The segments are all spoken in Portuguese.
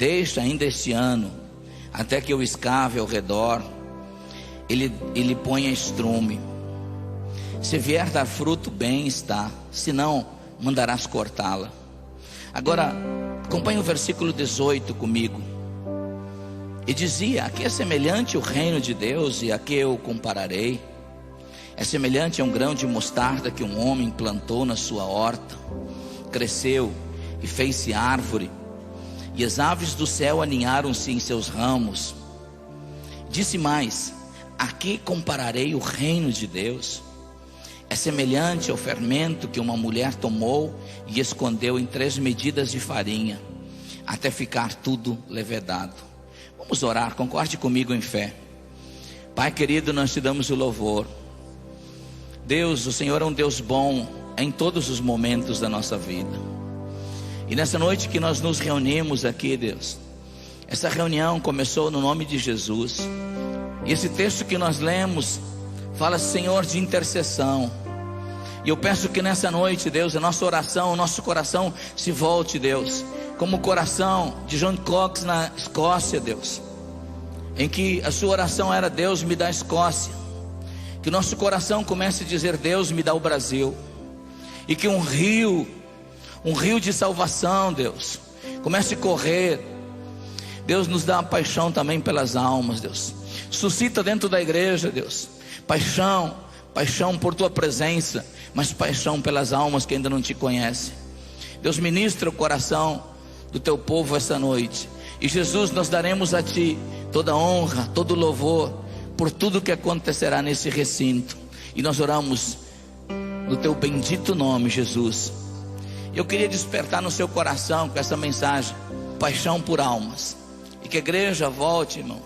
deixa ainda este ano, até que eu escave ao redor, ele ponha estrume. Se vier dar fruto, bem está, se não, mandarás cortá-la. Agora, acompanhe o versículo 18 comigo. E dizia: a que é semelhante o reino de Deus e a que eu compararei? É semelhante a um grão de mostarda que um homem plantou na sua horta, cresceu e fez-se árvore, e as aves do céu aninharam-se em seus ramos. Disse mais: a que compararei o reino de Deus? É semelhante ao fermento que uma mulher tomou e escondeu em 3 medidas de farinha, até ficar tudo levedado. Vamos orar, concorde comigo em fé. Pai querido, nós te damos o louvor. Deus, o Senhor é um Deus bom em todos os momentos da nossa vida. E nessa noite que nós nos reunimos aqui, Deus, essa reunião começou no nome de Jesus. E esse texto que nós lemos fala, Senhor, de intercessão. E eu peço que nessa noite, Deus, a nossa oração, o nosso coração se volte, Deus, como o coração de John Cox na Escócia, Deus, em que a sua oração era: Deus, me dá a Escócia. Que o nosso coração comece a dizer: Deus, me dá o Brasil. E que um rio de salvação, Deus, comece a correr. Deus, nos dá uma paixão também pelas almas, Deus. Suscita dentro da igreja, Deus, paixão por tua presença, mas paixão pelas almas que ainda não te conhecem. Deus, ministra o coração do teu povo essa noite. E Jesus, nós daremos a ti toda honra, todo louvor por tudo que acontecerá nesse recinto. E nós oramos no teu bendito nome, Jesus. Eu queria despertar no seu coração com essa mensagem, paixão por almas. E que a igreja volte, irmão,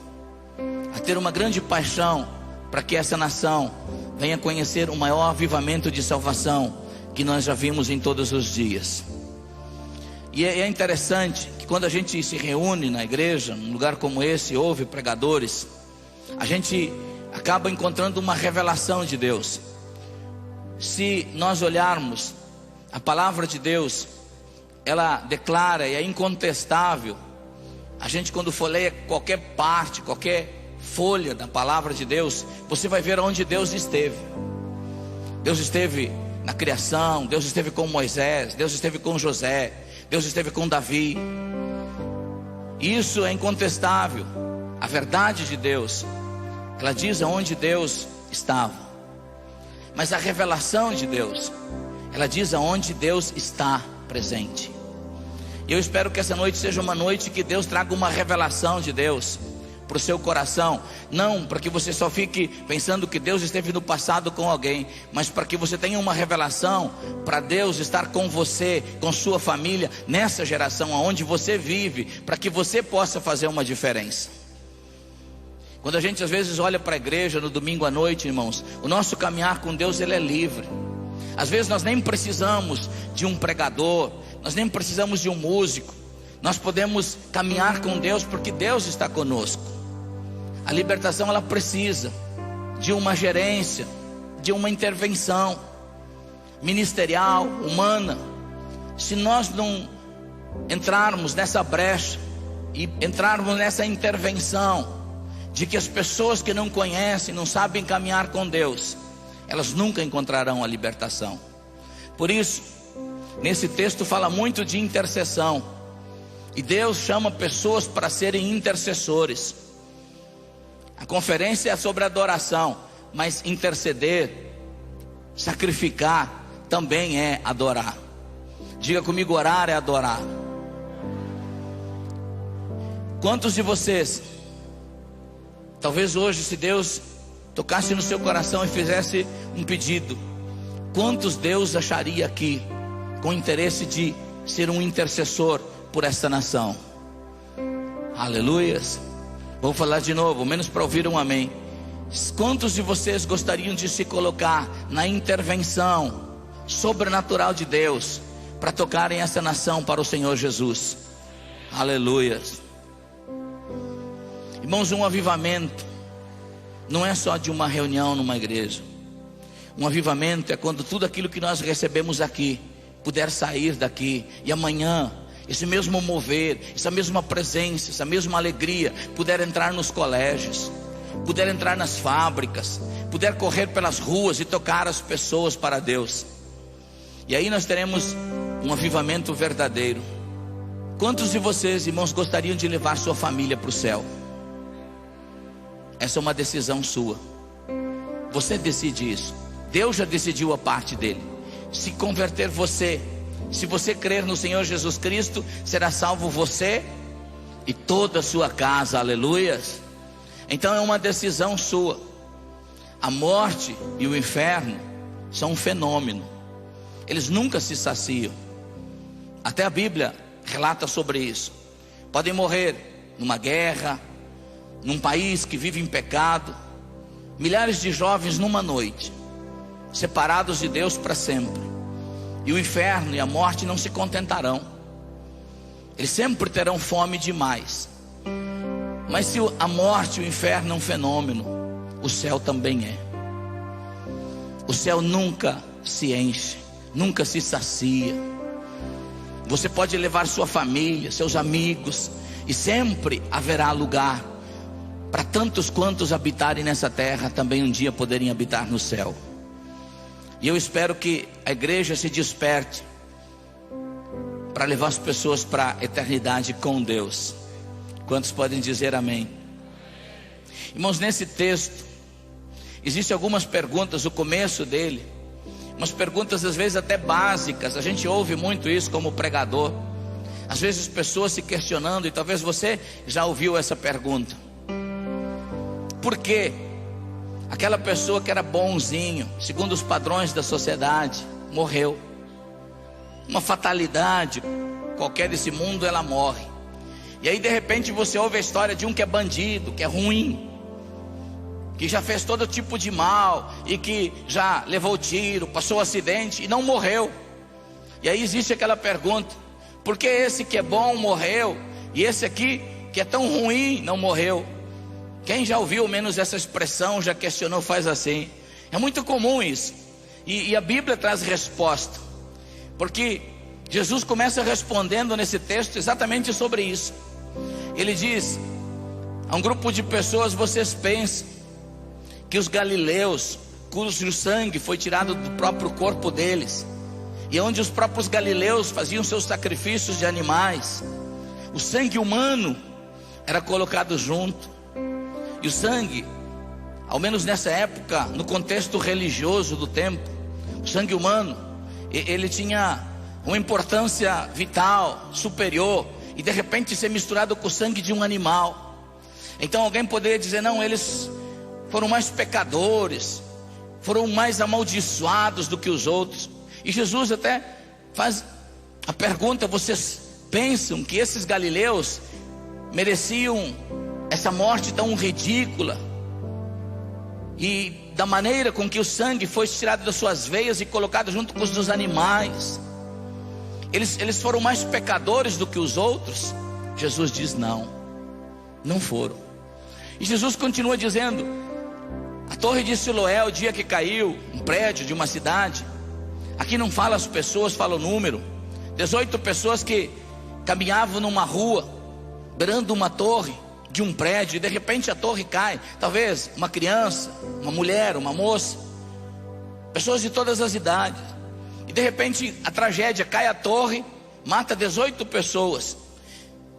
a ter uma grande paixão para que essa nação venha conhecer o maior avivamento de salvação que nós já vimos em todos os dias. E é interessante que quando a gente se reúne na igreja, num lugar como esse, ouve pregadores, a gente acaba encontrando uma revelação de Deus. Se nós olharmos a palavra de Deus, ela declara e é incontestável. A gente, quando folheia qualquer parte, qualquer folha da palavra de Deus, você vai ver onde Deus esteve. Deus esteve na criação, Deus esteve com Moisés, Deus esteve com José, Deus esteve com Davi. Isso é incontestável. A verdade de Deus, ela diz aonde Deus estava. Mas a revelação de Deus, ela diz aonde Deus está presente. E eu espero que essa noite seja uma noite que Deus traga uma revelação de Deus para o seu coração. Não para que você só fique pensando que Deus esteve no passado com alguém, mas para que você tenha uma revelação para Deus estar com você, com sua família, nessa geração onde você vive, para que você possa fazer uma diferença. Quando a gente às vezes olha para a igreja no domingo à noite, irmãos, o nosso caminhar com Deus, ele é livre. Às vezes nós nem precisamos de um pregador, nós nem precisamos de um músico. Nós podemos caminhar com Deus porque Deus está conosco. A libertação, ela precisa de uma gerência, de uma intervenção ministerial, humana. Se nós não entrarmos nessa brecha e entrarmos nessa intervenção de que as pessoas que não conhecem, não sabem caminhar com Deus, elas nunca encontrarão a libertação. Por isso, nesse texto fala muito de intercessão. E Deus chama pessoas para serem intercessores. A conferência é sobre adoração, mas interceder, sacrificar, também é adorar. Diga comigo: orar é adorar. Quantos de vocês, talvez hoje, se Deus tocasse no seu coração e fizesse um pedido, quantos Deus acharia aqui com interesse de ser um intercessor por esta nação? Aleluias. Vou falar de novo, menos para ouvir um amém. Quantos de vocês gostariam de se colocar na intervenção sobrenatural de Deus para tocarem essa nação para o Senhor Jesus? Aleluias. Irmãos, um avivamento não é só de uma reunião numa igreja. Um avivamento é quando tudo aquilo que nós recebemos aqui puder sair daqui, e amanhã esse mesmo mover, essa mesma presença, essa mesma alegria puder entrar nos colégios, puder entrar nas fábricas, puder correr pelas ruas e tocar as pessoas para Deus. E aí nós teremos um avivamento verdadeiro. Quantos de vocês, irmãos, gostariam de levar sua família para o céu? Essa é uma decisão sua. Você decide isso. Deus já decidiu a parte dele. Se converter você, se você crer no Senhor Jesus Cristo, será salvo você e toda a sua casa, aleluias. Então é uma decisão sua. A morte e o inferno são um fenômeno, eles nunca se saciam. Até a Bíblia relata sobre isso. Podem morrer numa guerra, num país que vive em pecado, milhares de jovens numa noite, separados de Deus para sempre. E o inferno e a morte não se contentarão, eles sempre terão fome demais. Mas se a morte e o inferno é um fenômeno, o céu também é. O céu nunca se enche, nunca se sacia. Você pode levar sua família, seus amigos, e sempre haverá lugar para tantos quantos habitarem nessa terra, também um dia poderem habitar no céu. E eu espero que a igreja se desperte para levar as pessoas para a eternidade com Deus. Quantos podem dizer amém? Irmãos, nesse texto existem algumas perguntas, o começo dele, umas perguntas às vezes até básicas. A gente ouve muito isso como pregador, às vezes pessoas se questionando, e talvez você já ouviu essa pergunta: por que aquela pessoa que era bonzinho, segundo os padrões da sociedade, morreu? Uma fatalidade qualquer desse mundo, ela morre. E aí de repente você ouve a história de um que é bandido, que é ruim, que já fez todo tipo de mal, e que já levou tiro, passou acidente e não morreu. E aí existe aquela pergunta: por que esse que é bom morreu e esse aqui que é tão ruim não morreu? Quem já ouviu menos essa expressão, já questionou, faz assim. É muito comum isso. E a Bíblia traz resposta, porque Jesus começa respondendo nesse texto exatamente sobre isso. Ele diz a um grupo de pessoas: vocês pensam que os galileus, cujo sangue foi tirado do próprio corpo deles, e onde os próprios galileus faziam seus sacrifícios de animais, o sangue humano era colocado junto. E o sangue, ao menos nessa época, no contexto religioso do tempo, o sangue humano, ele tinha uma importância vital, superior, e de repente ser misturado com o sangue de um animal. Então alguém poderia dizer: não, eles foram mais pecadores, foram mais amaldiçoados do que os outros. E Jesus até faz a pergunta: vocês pensam que esses galileus mereciam essa morte tão ridícula, e da maneira com que o sangue foi tirado das suas veias e colocado junto com os dos animais, eles foram mais pecadores do que os outros? Jesus diz: não, não foram. E Jesus continua dizendo: a torre de Siloé, o dia que caiu, um prédio de uma cidade, aqui não fala as pessoas, fala o número. 18 pessoas que caminhavam numa rua, beirando uma torre de um prédio, e de repente a torre cai. Talvez uma criança, uma mulher, uma moça, pessoas de todas as idades. E de repente a tragédia, cai a torre, mata 18 pessoas.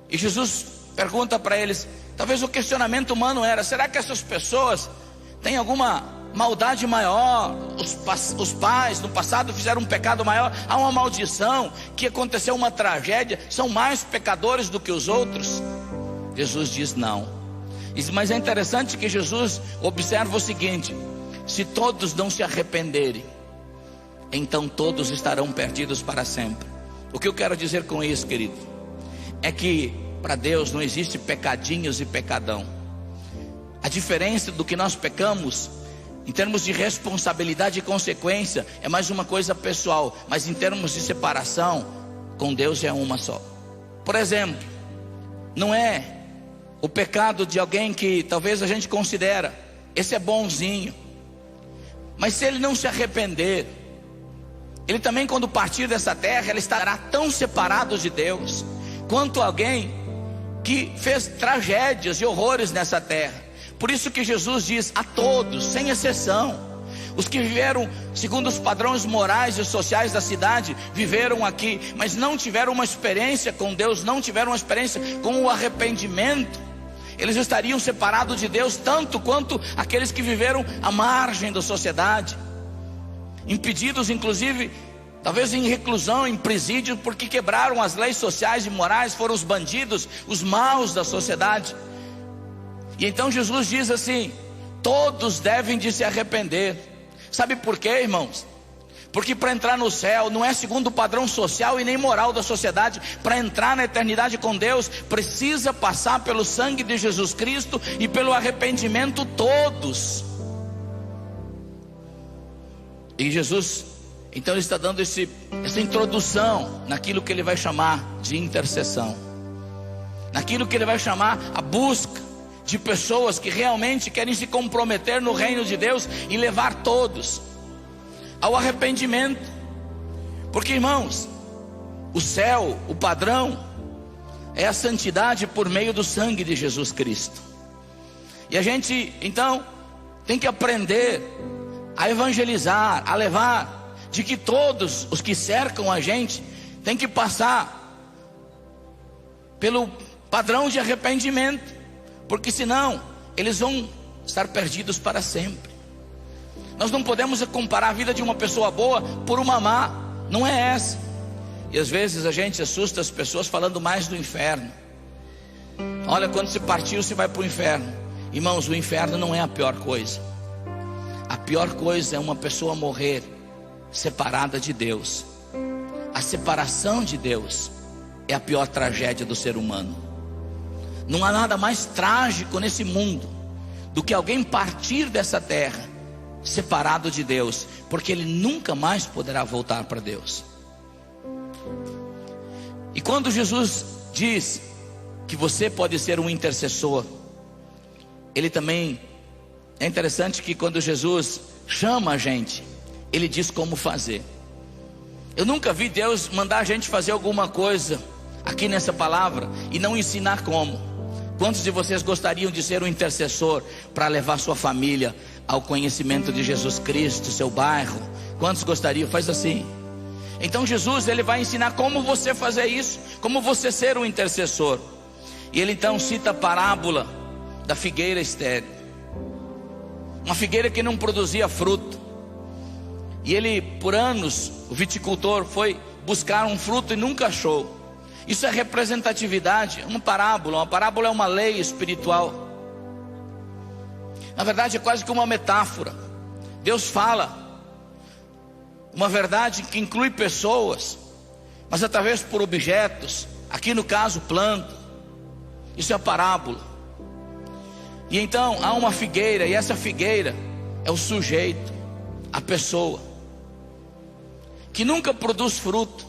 E Jesus pergunta para eles, talvez o questionamento humano era: será que essas pessoas têm alguma maldade maior? Os pais no passado fizeram um pecado maior? Há uma maldição, que aconteceu uma tragédia, são mais pecadores do que os outros? Jesus diz: não. Mas é interessante que Jesus observa o seguinte: se todos não se arrependerem, então todos estarão perdidos para sempre. O que eu quero dizer com isso, querido, é que para Deus não existe pecadinhos e pecadão. A diferença do que nós pecamos em termos de responsabilidade e consequência é mais uma coisa pessoal, mas em termos de separação com Deus é uma só. Por exemplo, não é o pecado de alguém que talvez a gente considera: esse é bonzinho, mas se ele não se arrepender, ele também, quando partir dessa terra, ele estará tão separado de Deus, quanto alguém que fez tragédias e horrores nessa terra. Por isso que Jesus diz a todos, sem exceção, os que viveram segundo os padrões morais e sociais da cidade, viveram aqui, mas não tiveram uma experiência com Deus, não tiveram uma experiência com o arrependimento, eles estariam separados de Deus tanto quanto aqueles que viveram à margem da sociedade, impedidos inclusive, talvez em reclusão, em presídio, porque quebraram as leis sociais e morais, foram os bandidos, os maus da sociedade. E então Jesus diz assim: todos devem de se arrepender. Sabe por quê, irmãos? Porque para entrar no céu não é segundo o padrão social e nem moral da sociedade. Para entrar na eternidade com Deus, precisa passar pelo sangue de Jesus Cristo e pelo arrependimento todos. E Jesus, então, ele está dando essa introdução naquilo que ele vai chamar de intercessão, naquilo que ele vai chamar a busca de pessoas que realmente querem se comprometer no reino de Deus e levar todos ao arrependimento. Porque, irmãos, o céu, o padrão é a santidade por meio do sangue de Jesus Cristo. E a gente então tem que aprender a evangelizar, a levar, de que todos os que cercam a gente tem que passar pelo padrão de arrependimento, porque senão eles vão estar perdidos para sempre. Nós não podemos comparar a vida de uma pessoa boa por uma má, não é essa. E às vezes a gente assusta as pessoas falando mais do inferno. Olha, quando se partiu, se vai para o inferno. Irmãos, o inferno não é a pior coisa. A pior coisa é uma pessoa morrer separada de Deus. A separação de Deus é a pior tragédia do ser humano. Não há nada mais trágico nesse mundo do que alguém partir dessa terra separado de Deus, porque ele nunca mais poderá voltar para Deus. E quando Jesus diz que você pode ser um intercessor, ele também, é interessante que quando Jesus chama a gente, ele diz como fazer. Eu nunca vi Deus mandar a gente fazer alguma coisa aqui nessa palavra e não ensinar como. Quantos de vocês gostariam de ser um intercessor para levar sua família ao conhecimento de Jesus Cristo, seu bairro? Quantos gostariam? Faz assim. Então Jesus, ele vai ensinar como você fazer isso, como você ser um intercessor. E ele então cita a parábola da figueira estéril, uma figueira que não produzia fruto. E ele, por anos, o viticultor foi buscar um fruto e nunca achou. Isso é representatividade, uma parábola é uma lei espiritual. Na verdade é quase que uma metáfora. Deus fala uma verdade que inclui pessoas, mas através por objetos, aqui no caso planta. Isso é a parábola. E então há uma figueira, e essa figueira é o sujeito, a pessoa, que nunca produz fruto.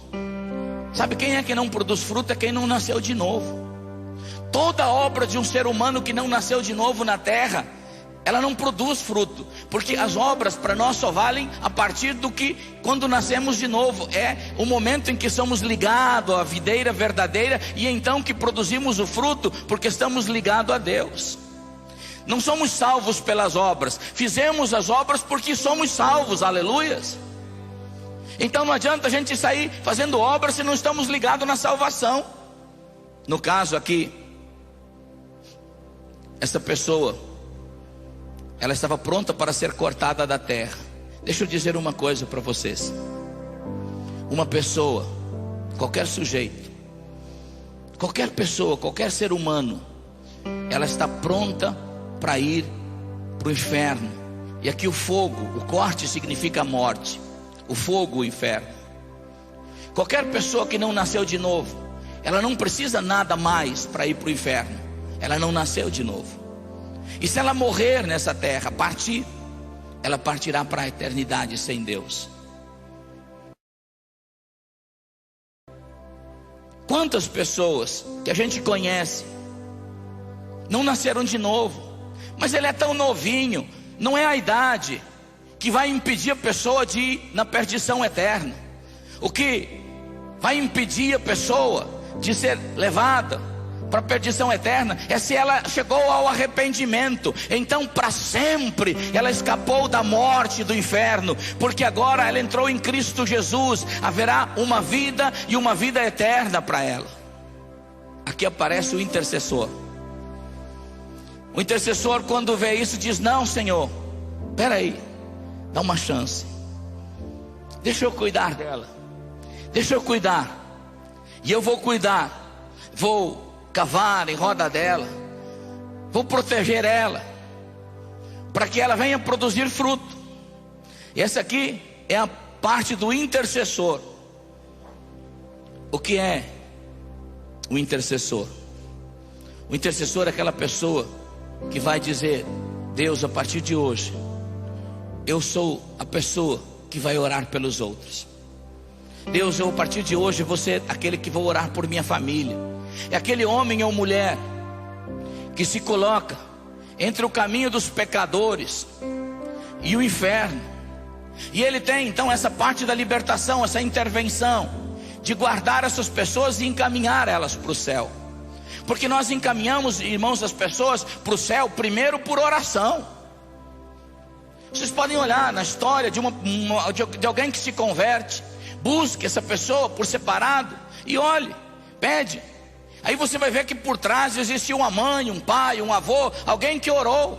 Sabe quem é que não produz fruto? É quem não nasceu de novo. Toda obra de um ser humano que não nasceu de novo na terra, ela não produz fruto, porque as obras para nós só valem a partir do que quando nascemos de novo. É o momento em que somos ligados à videira verdadeira, e então que produzimos o fruto, porque estamos ligados a Deus. Não somos salvos pelas obras, fizemos as obras porque somos salvos, aleluias. Então não adianta a gente sair fazendo obras se não estamos ligados na salvação. No caso aqui, essa pessoa, ela estava pronta para ser cortada da terra. Deixa eu dizer uma coisa para vocês. Uma pessoa, qualquer sujeito, qualquer pessoa, qualquer ser humano, ela está pronta para ir para o inferno. E aqui o fogo, o corte significa a morte. O fogo, o inferno. Qualquer pessoa que não nasceu de novo, ela não precisa nada mais para ir para o inferno. Ela não nasceu de novo. E se ela morrer nessa terra, partir, ela partirá para a eternidade sem Deus. Quantas pessoas que a gente conhece não nasceram de novo, mas ele é tão novinho, não é a idade que vai impedir a pessoa de ir na perdição eterna. O que vai impedir a pessoa de ser levada para a perdição eterna é se ela chegou ao arrependimento. Então para sempre ela escapou da morte e do inferno, porque agora ela entrou em Cristo Jesus. Haverá uma vida e uma vida eterna para ela. Aqui aparece o intercessor. O intercessor, quando vê isso, diz: não, Senhor, espera aí, dá uma chance, deixa eu cuidar dela, deixa eu cuidar, e eu vou cuidar, vou cavar em roda dela, vou proteger ela, para que ela venha produzir fruto. E essa aqui é a parte do intercessor. O que é o intercessor? O intercessor é aquela pessoa que vai dizer: Deus, a partir de hoje, eu sou a pessoa que vai orar pelos outros. Deus, eu a partir de hoje vou ser aquele que vou orar por minha família. É aquele homem ou mulher que se coloca entre o caminho dos pecadores e o inferno, e ele tem então essa parte da libertação, essa intervenção de guardar essas pessoas e encaminhar elas para o céu. Porque nós encaminhamos, irmãos, as pessoas para o céu primeiro por oração. Vocês podem olhar na história de alguém que se converte. Busque essa pessoa por separado e olhe, pede. Aí você vai ver que por trás existe uma mãe, um pai, um avô, alguém que orou,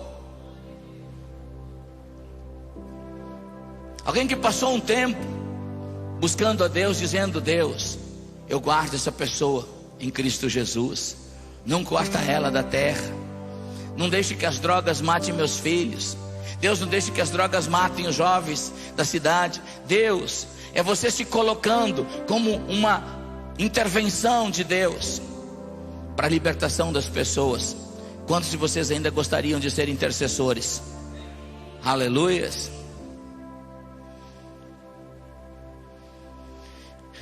alguém que passou um tempo buscando a Deus, dizendo: Deus, eu guardo essa pessoa em Cristo Jesus, não corta ela da terra, não deixe que as drogas matem meus filhos. Deus, não deixe que as drogas matem os jovens da cidade. Deus, é você se colocando como uma intervenção de Deus para a libertação das pessoas. Quantos de vocês ainda gostariam de ser intercessores? Aleluias.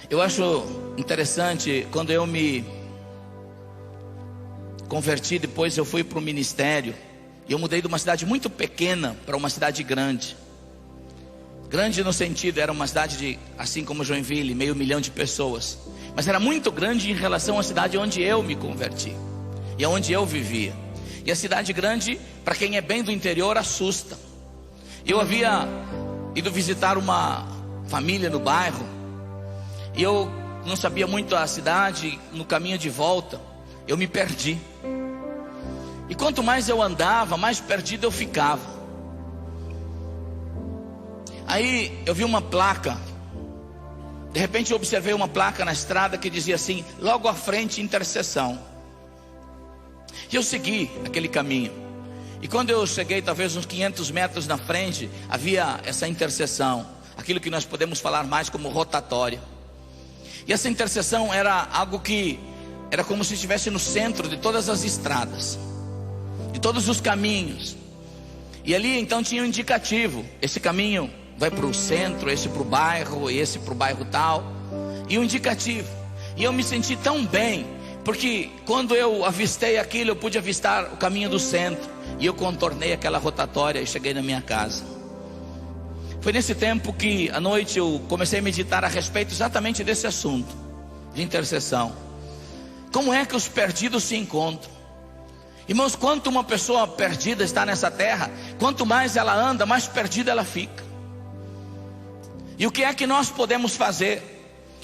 Eu acho interessante, quando eu me converti, depois eu fui para o ministério, e eu mudei de uma cidade muito pequena para uma cidade grande. Grande no sentido, era uma cidade de, assim como Joinville, 500 mil de pessoas, mas era muito grande em relação à cidade onde eu me converti e onde eu vivia. E a cidade grande, para quem é bem do interior, assusta. Eu havia ido visitar uma família no bairro, e eu não sabia muito a cidade. No caminho de volta eu me perdi, e quanto mais eu andava, mais perdido eu ficava. Aí eu vi uma placa, de repente eu observei uma placa na estrada que dizia assim: logo à frente, intercessão. E eu segui aquele caminho, e quando eu cheguei talvez uns 500 metros na frente, havia essa intercessão, aquilo que nós podemos falar mais como rotatória. E essa intercessão era algo que era como se estivesse no centro de todas as estradas, de todos os caminhos. E ali então tinha um indicativo: esse caminho vai para o centro, esse para o bairro, esse para o bairro tal, e um indicativo. E eu me senti tão bem, porque quando eu avistei aquilo, eu pude avistar o caminho do centro, e eu contornei aquela rotatória e cheguei na minha casa. Foi nesse tempo que à noite eu comecei a meditar a respeito exatamente desse assunto de intercessão. Como é que os perdidos se encontram? Irmãos, quanto uma pessoa perdida está nessa terra, quanto mais ela anda, mais perdida ela fica. E o que é que nós podemos fazer?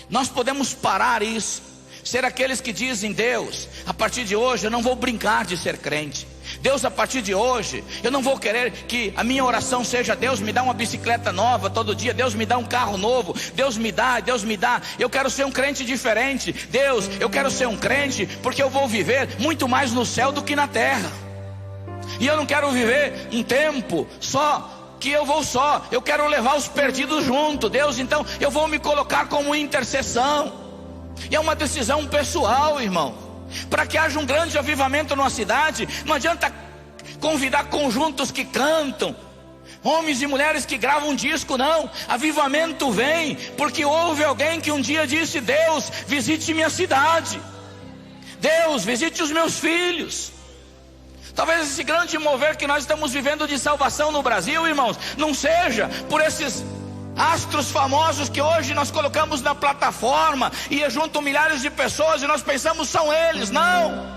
Nós podemos parar isso, ser aqueles que dizem: Deus, a partir de hoje eu não vou brincar de ser crente. Deus, a partir de hoje eu não vou querer que a minha oração seja: Deus, me dá uma bicicleta nova todo dia, Deus, me dá um carro novo, Deus me dá. Eu quero ser um crente diferente. Deus, eu quero ser um crente porque eu vou viver muito mais no céu do que na terra. E eu não quero viver um tempo só que eu quero levar os perdidos junto. Deus, então eu vou me colocar como intercessão. E é uma decisão pessoal, irmão. Para que haja um grande avivamento numa cidade, não adianta convidar conjuntos que cantam, homens e mulheres que gravam um disco, não. Avivamento vem porque houve alguém que um dia disse: Deus, visite minha cidade, Deus, visite os meus filhos. Talvez esse grande mover que nós estamos vivendo de salvação no Brasil, irmãos, não seja por esses Astros famosos que hoje nós colocamos na plataforma e juntam milhares de pessoas e nós pensamos são eles. Não,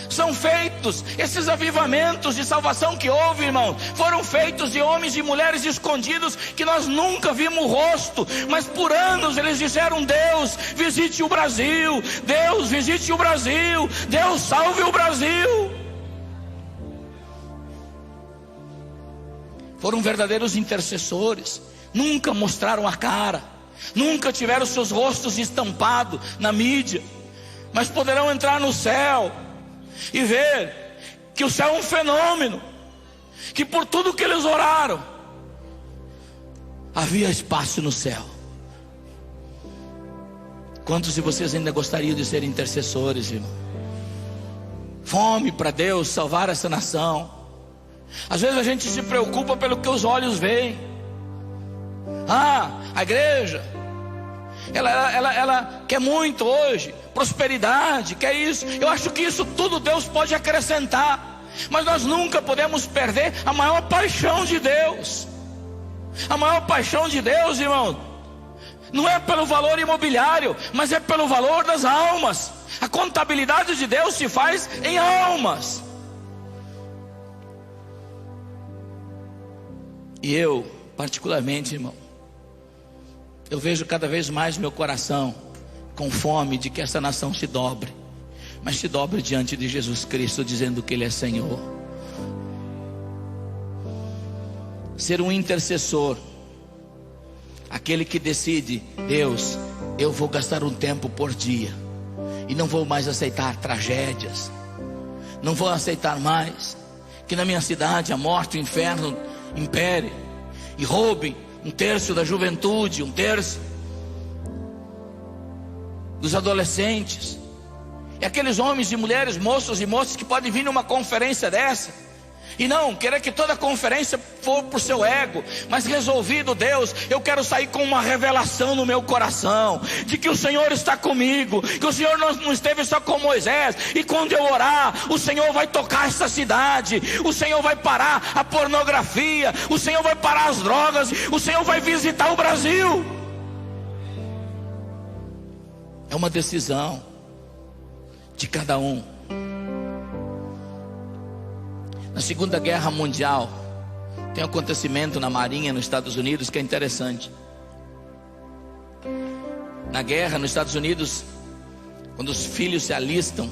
são feitos, esses avivamentos de salvação que houve, irmão, foram feitos de homens e mulheres escondidos que nós nunca vimos o rosto, mas por anos eles disseram: Deus, visite o Brasil, Deus, visite o Brasil, Deus, salve o Brasil. Foram verdadeiros intercessores, nunca mostraram a cara, nunca tiveram seus rostos estampados na mídia, mas poderão entrar no céu e ver que o céu é um fenômeno, que por tudo que eles oraram, havia espaço no céu. Quantos de vocês ainda gostariam de ser intercessores, irmão? Fome para Deus salvar essa nação. Às vezes a gente se preocupa pelo que os olhos veem. A igreja, ela quer muito hoje, prosperidade, quer isso. Eu acho que isso tudo Deus pode acrescentar, mas nós nunca podemos perder a maior paixão de Deus. A maior paixão de Deus, irmão, não é pelo valor imobiliário, mas é pelo valor das almas. A contabilidade de Deus se faz em almas. E eu, particularmente, irmão, eu vejo cada vez mais meu coração com fome de que essa nação se dobre, mas se dobre diante de Jesus Cristo, dizendo que Ele é Senhor. Ser um intercessor, aquele que decide: Deus, eu vou gastar um tempo por dia, e não vou mais aceitar tragédias, não vou aceitar mais que na minha cidade a morte e o inferno impere e roubem um terço da juventude, um terço dos adolescentes, e aqueles homens e mulheres, moços e moças que podem vir numa conferência dessa e não querer que toda a conferência for por seu ego, mas resolvido: Deus, eu quero sair com uma revelação no meu coração, de que o Senhor está comigo, que o Senhor não esteve só com Moisés, e quando eu orar, o Senhor vai tocar essa cidade, o Senhor vai parar a pornografia, o Senhor vai parar as drogas, o Senhor vai visitar o Brasil. É uma decisão de cada um. Na Segunda Guerra Mundial, tem um acontecimento na Marinha nos Estados Unidos que é interessante. Na guerra nos Estados Unidos, quando os filhos se alistam,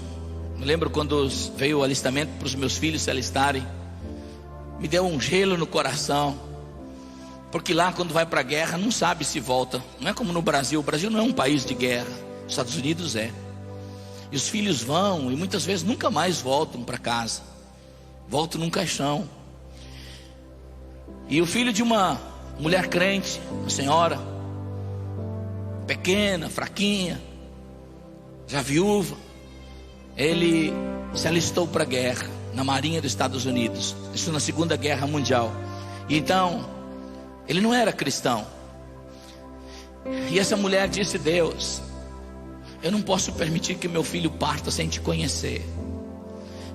me lembro quando veio o alistamento para os meus filhos se alistarem, me deu um gelo no coração, porque lá quando vai para a guerra não sabe se volta. Não é como no Brasil. O Brasil não é um país de guerra, os Estados Unidos é. E os filhos vão e muitas vezes nunca mais voltam para casa, voltam num caixão. E o filho de uma mulher crente, uma senhora pequena, fraquinha, já viúva, ele se alistou para a guerra na Marinha dos Estados Unidos, isso na Segunda Guerra Mundial. E então ele não era cristão, e essa mulher disse: Deus, eu não posso permitir que meu filho parta sem te conhecer.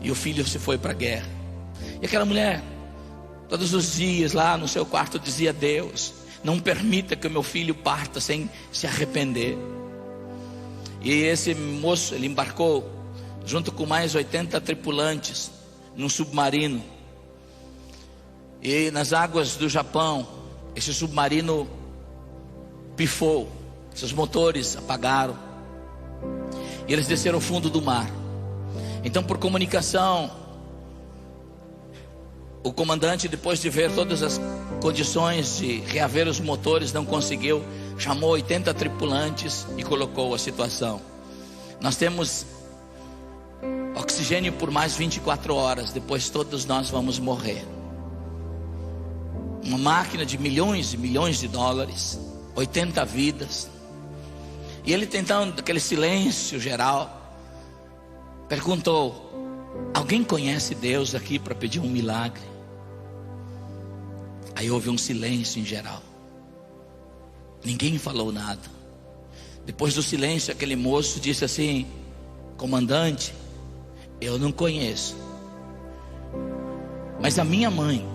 E o filho se foi para a guerra. E aquela mulher, todos os dias lá no seu quarto, dizia: Deus, não permita que o meu filho parta sem se arrepender. E esse moço, ele embarcou junto com mais 80 tripulantes num submarino. E nas águas do Japão, esse submarino pifou, seus motores apagaram, e eles desceram ao fundo do mar. Então, por comunicação, o comandante, depois de ver todas as condições de reaver os motores, não conseguiu, chamou 80 tripulantes e colocou a situação: nós temos oxigênio por mais 24 horas, depois todos nós vamos morrer. Uma máquina de milhões e milhões de dólares, 80 vidas. E ele, tentando aquele silêncio geral, perguntou: alguém conhece Deus aqui para pedir um milagre? Aí houve um silêncio em geral, ninguém falou nada. Depois do silêncio, aquele moço disse assim: comandante, eu não conheço, mas a minha mãe,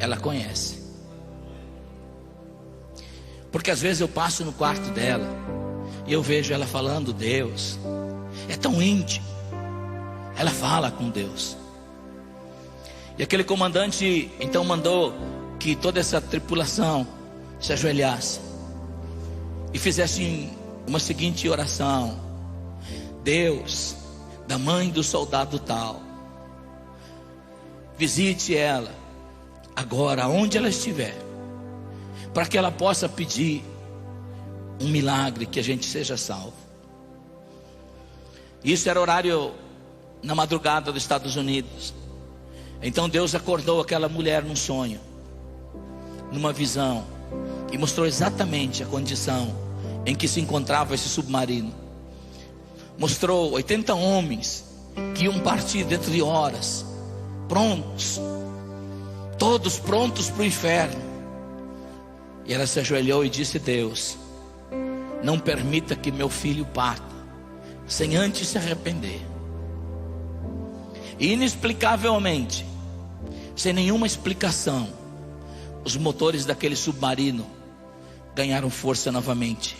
ela conhece. Porque às vezes eu passo no quarto dela e eu vejo ela falando Deus. É tão íntimo. Ela fala com Deus. E aquele comandante então mandou que toda essa tripulação se ajoelhasse e fizesse uma seguinte oração: Deus, da mãe do soldado tal, visite ela agora, onde ela estiver, para que ela possa pedir um milagre, que a gente seja salvo. Isso era horário na madrugada dos Estados Unidos. Então Deus acordou aquela mulher num sonho, numa visão, e mostrou exatamente a condição em que se encontrava esse submarino. Mostrou 80 homens que iam partir dentro de horas, prontos, todos prontos para o inferno. E ela se ajoelhou e disse: Deus, não permita que meu filho parta sem antes se arrepender. E inexplicavelmente, sem nenhuma explicação, os motores daquele submarino ganharam força novamente.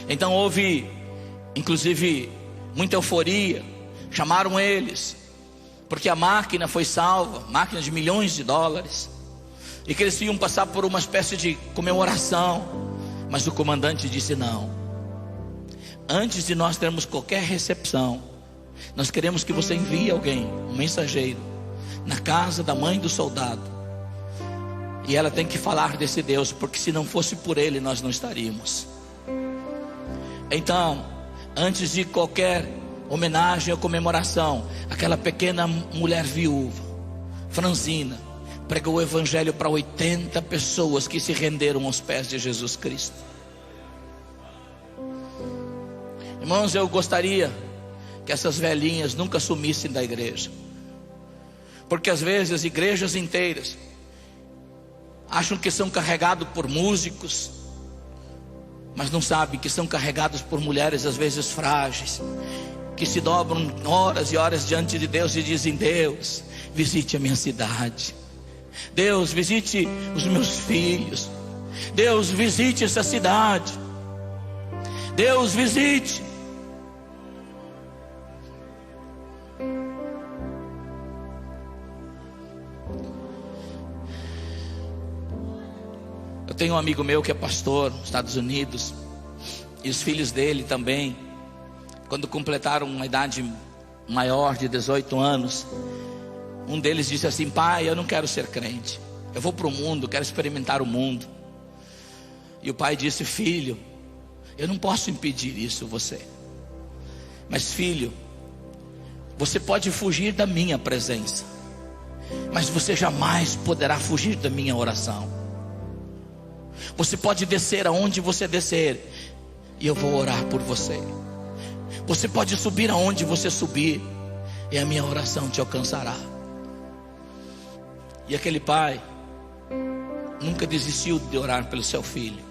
Então houve, inclusive, muita euforia. Chamaram eles, porque a máquina foi salva, máquina de milhões de dólares, e que eles iam passar por uma espécie de comemoração. Mas o comandante disse: não, antes de nós termos qualquer recepção, nós queremos que você envie alguém, um mensageiro, na casa da mãe do soldado, e ela tem que falar desse Deus, porque se não fosse por ele, nós não estaríamos. Então, antes de qualquer homenagem ou comemoração, aquela pequena mulher viúva, franzina, pregou o evangelho para 80 pessoas que se renderam aos pés de Jesus Cristo. Irmãos, eu gostaria que essas velhinhas nunca sumissem da igreja, porque às vezes igrejas inteiras acham que são carregados por músicos, mas não sabem que são carregados por mulheres às vezes frágeis, que se dobram horas e horas diante de Deus e dizem: Deus, visite a minha cidade, Deus, visite os meus filhos, Deus, visite essa cidade, Deus, visite. Eu tenho um amigo meu que é pastor nos Estados Unidos, e os filhos dele também, quando completaram uma idade maior de 18 anos, um deles disse assim: pai, eu não quero ser crente, eu vou para o mundo, quero experimentar o mundo. E o pai disse: filho, eu não posso impedir isso você, mas filho, você pode fugir da minha presença, mas você jamais poderá fugir da minha oração. Você pode descer aonde você descer, e eu vou orar por você. Você pode subir aonde você subir, e a minha oração te alcançará. E aquele pai nunca desistiu de orar pelo seu filho.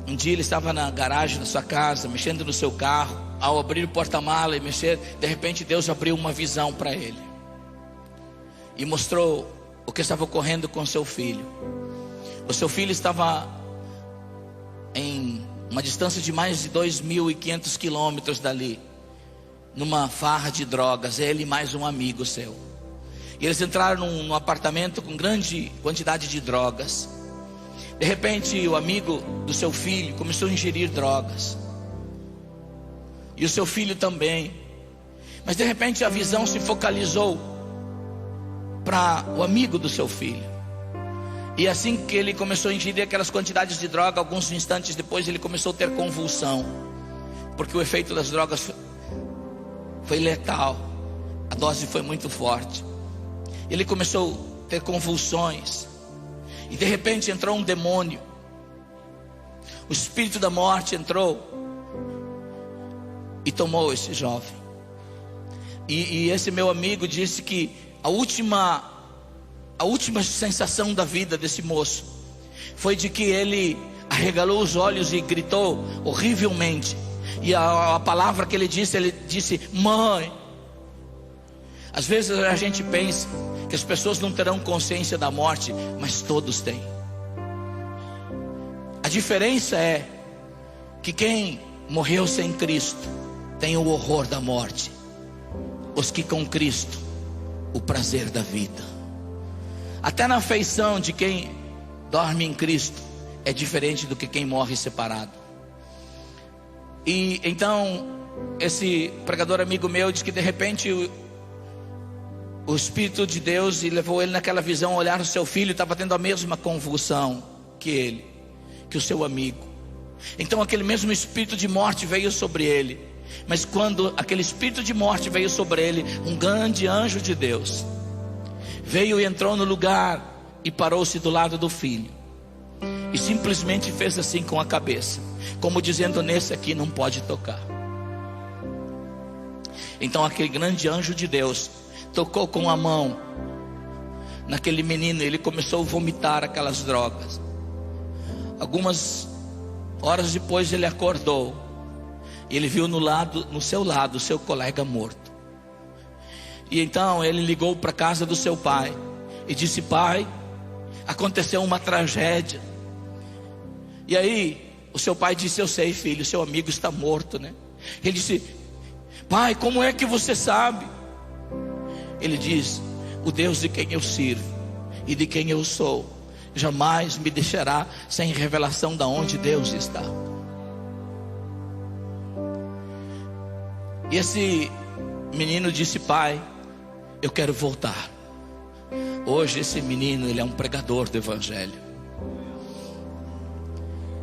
Um dia ele estava na garagem da sua casa, mexendo no seu carro. Ao abrir o porta-mala e mexer, de repente Deus abriu uma visão para ele e mostrou o que estava ocorrendo com seu filho. O seu filho estava em uma distância de mais de 2.500 quilômetros dali, numa farra de drogas, ele e mais um amigo seu. E eles entraram num apartamento com grande quantidade de drogas. De repente o amigo do seu filho começou a ingerir drogas, e o seu filho também. Mas de repente a visão se focalizou para o amigo do seu filho. E assim que ele começou a ingerir aquelas quantidades de droga, alguns instantes depois ele começou a ter convulsão, porque o efeito das drogas foi letal, a dose foi muito forte. Ele começou a ter convulsões, e de repente entrou um demônio. O espírito da morte entrou e tomou esse jovem. E esse meu amigo disse que a última sensação da vida desse moço foi de que ele arregalou os olhos e gritou horrivelmente. E a palavra que ele disse mãe. Às vezes a gente pensa que as pessoas não terão consciência da morte, mas todos têm. A diferença é que quem morreu sem Cristo tem o horror da morte. Os que com Cristo, o prazer da vida. Até na afeição de quem dorme em Cristo é diferente do que quem morre separado. E então esse pregador amigo meu diz que de repente o Espírito de Deus levou ele naquela visão a olhar o seu filho, estava tendo a mesma convulsão que ele, que o seu amigo. Então aquele mesmo espírito de morte veio sobre ele. Mas quando aquele espírito de morte veio sobre ele, um grande anjo de Deus veio e entrou no lugar e parou-se do lado do filho. E simplesmente fez assim com a cabeça, como dizendo: nesse aqui não pode tocar. Então aquele grande anjo de Deus tocou com a mão naquele menino, ele começou a vomitar aquelas drogas. Algumas horas depois ele acordou, e ele viu no seu lado o seu colega morto. E então ele ligou para a casa do seu pai e disse: pai, aconteceu uma tragédia. E aí o seu pai disse: eu sei, filho, seu amigo está morto, né? Ele disse: pai, como é que você sabe? Ele diz: o Deus de quem eu sirvo e de quem eu sou jamais me deixará sem revelação de onde Deus está. E esse menino disse: pai, eu quero voltar. Hoje esse menino, ele é um pregador do evangelho.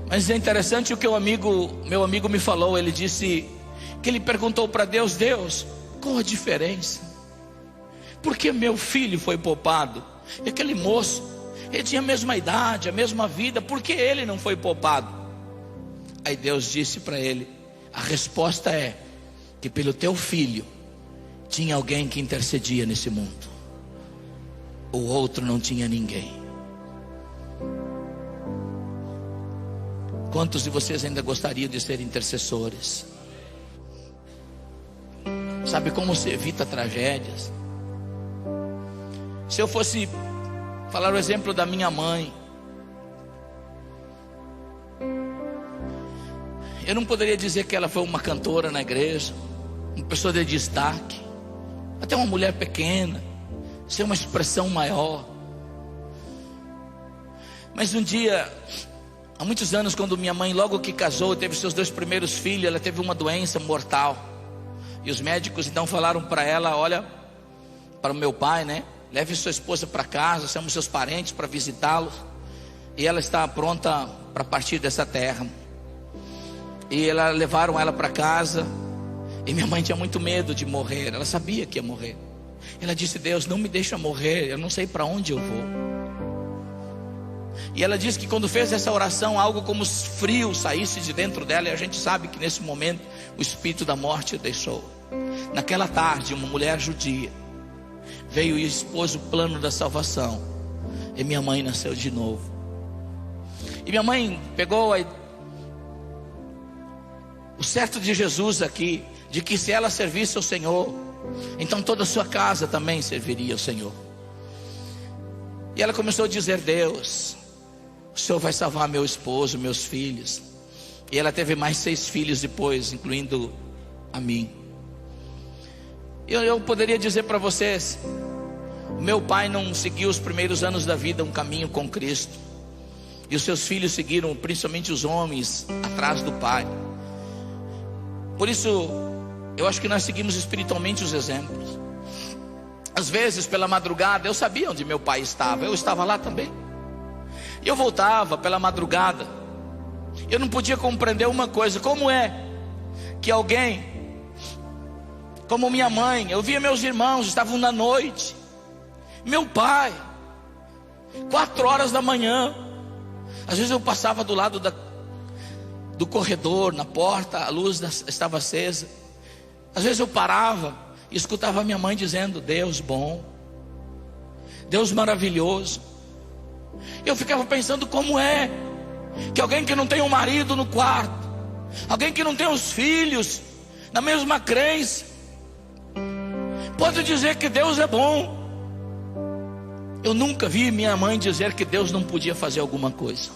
Mas é interessante o que meu amigo me falou. Ele disse que ele perguntou para Deus: Deus, qual a diferença? Por que meu filho foi poupado? E aquele moço, ele tinha a mesma idade, a mesma vida, por que ele não foi poupado? Aí Deus disse para ele: a resposta é que pelo teu filho tinha alguém que intercedia nesse mundo. O outro não tinha ninguém. Quantos de vocês ainda gostariam de ser intercessores? Sabe como se evita tragédias? Se eu fosse falar o exemplo da minha mãe, eu não poderia dizer que ela foi uma cantora na igreja, uma pessoa de destaque, até uma mulher pequena, ser uma expressão maior. Mas um dia, há muitos anos, quando minha mãe logo que casou, teve seus 2 primeiros filhos, ela teve uma doença mortal. E os médicos então falaram para ela: olha, para o meu pai, né? Leve sua esposa para casa, chamamos seus parentes para visitá-los. E ela está pronta para partir dessa terra. E levaram ela para casa. E minha mãe tinha muito medo de morrer. Ela sabia que ia morrer. Ela disse: Deus, não me deixa morrer, eu não sei para onde eu vou. E ela disse que quando fez essa oração, algo como frio saísse de dentro dela. E a gente sabe que nesse momento o espírito da morte a deixou. Naquela tarde, uma mulher judia veio e expôs o plano da salvação. E minha mãe nasceu de novo. E minha mãe pegou o certo de Jesus aqui, de que se ela servisse ao Senhor, então toda a sua casa também serviria ao Senhor. E ela começou a dizer: Deus, o Senhor vai salvar meu esposo, meus filhos. E ela teve mais 6 filhos depois, incluindo a mim. Eu poderia dizer para vocês: o meu pai não seguiu os primeiros anos da vida um caminho com Cristo, e os seus filhos seguiram, principalmente os homens, atrás do pai. Por isso, eu acho que nós seguimos espiritualmente os exemplos. Às vezes pela madrugada, eu sabia onde meu pai estava, eu estava lá também. Eu voltava pela madrugada. Eu não podia compreender uma coisa: como é que alguém como minha mãe, eu via meus irmãos, estavam na noite, meu pai, 4 horas da manhã. Às vezes eu passava do lado do corredor, na porta, a luz estava acesa. Às vezes eu parava e escutava a minha mãe dizendo: Deus bom, Deus maravilhoso. Eu ficava pensando: como é que alguém que não tem um marido no quarto, alguém que não tem os filhos na mesma crença, Pode dizer que Deus é bom. Eu nunca vi minha mãe dizer que Deus não podia fazer alguma coisa.